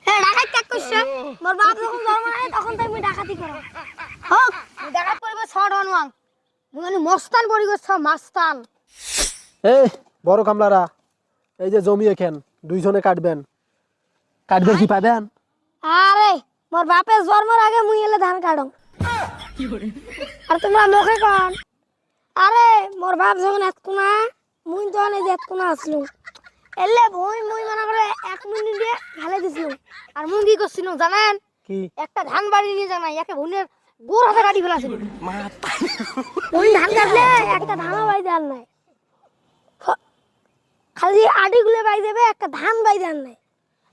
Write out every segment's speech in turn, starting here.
হ্যাঁ ডাকাত কাক করছে মোর বাপ যখন জন্ম নেয় তখন তাই মুই ডাকাতি করো হোক মুই ডাকাত করিব শর্ট হনওয়াং মুই মানে মস্তান পড়ি গছ মাস্তান। এই বড় কামলারা, এই যে জমি এখান দুইজনে কাটবেন কি পাবেন? আরে মোর বাপের জন্মের আগে মুই এলে ধান কাটং। আর তোমরা মুখে কন আরে মোর বাপ যখন এতকুনা মুই তখন এই যে এতকুনা আসলুম এলে ভুই মুই মনে করে 1 মিনিট দিয়ে ঢালে দিছিলাম। আর মুই কি করছিলাম জানেন? কি একটা ধান বাড়ি নিয়ে জানাই একে ভুনের গোর হাতে কাটি ফেলাছিল। মুই ধান কাটলে একটা ধানও বাই দেন নাই, খালি আড়িগুলো বাই দেবে একটা ধান বাই দেন নাই।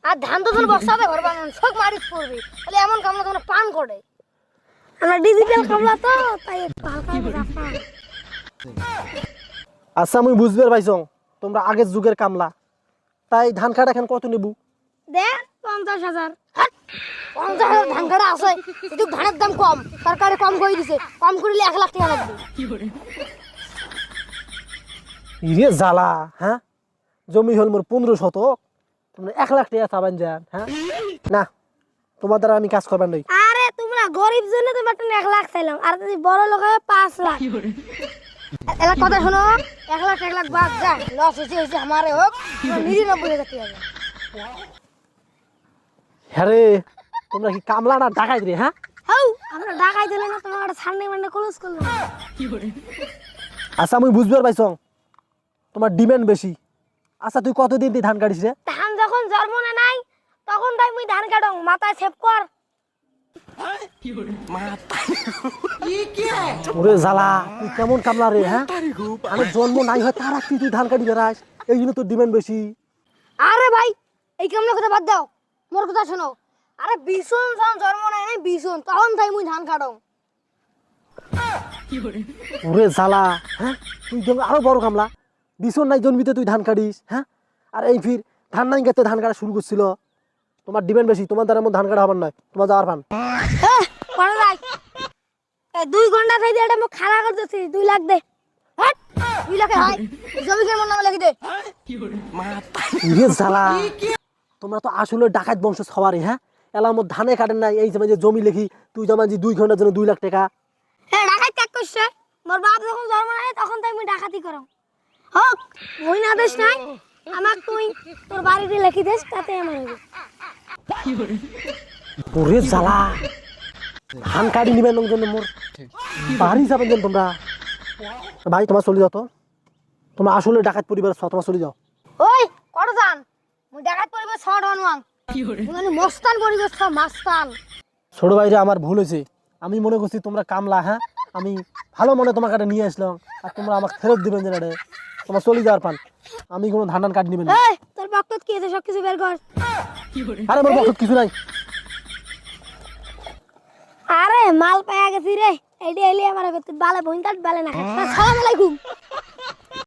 আর ধান তো তোর বস্তাতে ঘর বানান সব মারিচ পড়বে, তাহলে এমন কামলা তোমরা পান করে। আমরা ডিজিটাল কামলা তো তাই একটু হালকা রাখা। আচ্ছা মুই বুঝবার পাইছং তোমরা আগের যুগের কামলা, তাই ধান কাটা এখন কত নেবু? দেন 50,000। 50,000 ধান কাটা আছে, কিন্তু ধানের দাম কম, সরকারে কম করে দিছে, কম করলে 1 লাখ টাকা লাগবে। ইরে জ্বালা, হ্যাঁ জমি হল মোর 15 শতক, তোমরা 1 লাখ টাকা চাবেন যান? হ্যাঁ না, তোমার দ্বারা আমি কাজ করবার নই। আরে তোমরা গরিব জন্য তোমার 1 লাখ চাইলাম, আর যদি বড় লোক হয় 5 লাখ। এলা কথা শোনো, 1 লাখ বাদ যা, লস হয়েছে আমারে হোক 99,000 টাকা। হ্যাঁ রে, তোমরা কি কামলা না ডাকাইত রে? হ্যাঁ হাউ আমরা ঢাকায় দিলে না তোমার সামনে মানে ক্লোজ করলাম। আচ্ছা মুই বুঝবার পাইছং তোমার ডিমান্ড বেশি। আচ্ছা তুই কতদিন দিয়ে ধান কাটিস রে? ধান যখন জন্ম নেয় নাই তখন তাই মুই ধান কাটং, মাথায় সেভ কর। ওরে জ্বালা, তুই কেমন কামলা রে? হ্যাঁ আমি জন্ম নাই হয় তার আগে তুই ধান কাটি বেড়াস, এই জন্য তোর ডিমান্ড বেশি। আরে ভাই এই কামলা কথা বাদ দাও, মোর কথা শোনো। আরে বিছুন যখন জন্ম নেয় নাই বিছুন তখন তাই মুই ধান কাটং। ওরে জ্বালা, হ্যাঁ তুই আরো বড় কামলা, বিছন নাই জন্মিতে তুই ধান কাটিস? হ্যাঁ আর এই ফির ধান নাই গেতে ধান কাটা শুরু করছিল। তোমার ডিমান্ড বেশি, তোমার দ্বারা ধান কাটা হবার নয়, তোমার যাওয়ার পান। পড়া যাই এই 2 ঘন্টা থেকে এটা মুখ খাড়া করতেছি, 2 লাখ দে। হট 2 লাখে হয় জমি কেমন নামে লিখে দে। ইরে জ্বালা, তোমরা তো আসলে ডাকাত বংশ সবারই। হ্যাঁ এলার মধ্যে ধানে কাটেন নাই, এই যে জমি লেখি তুই যেমন 2 ঘন্টার জন্য 2 লাখ টাকা। হ্যাঁ ডাকাত কাক করছে মোর বাপ যখন জন্ম নেয় তখন তাই মুই ডাকাতি করং। হোক মুই না দেশ নাই, আমাক তুই তোর বাড়িতে লিখি দেস, তাতে আমার হবে। ওরে জ্বালা, ধান কাটি নিবেন জন্য মোর বাড়ি যাবেন যেন তোমরা। ভাই তোমার চলে যাও তো, তোমরা আসলে ডাকাত পরিবার, তোমার চলে যাও। ওই কত জান মুই ডাকাত পরিবে শর্ট হনওয়াং, মানে মস্তান পরিবে মাস্তান। ছোট ভাইরা আমার ভুল হয়েছে, আমি মনে করছি তোমরা কামলা। হ্যাঁ আমি ভালো মনে তোমার কাছে নিয়ে আসলাম, আর তোমরা আমাকে ফেরত দিবেন যে রে, তোমার চলে যাওয়ার পান। আমি কোনো ধান কাটি নিবেন না। এই তোর বক্তব্য কি আছে সব কিছু বের কর। আরে আমার বক্তব্য কিছু নাই। আরে মাল পায়া গেছি রে, এইটা এলি আমার বালে বইন কাট বালে না। আসসালামু আলাইকুম।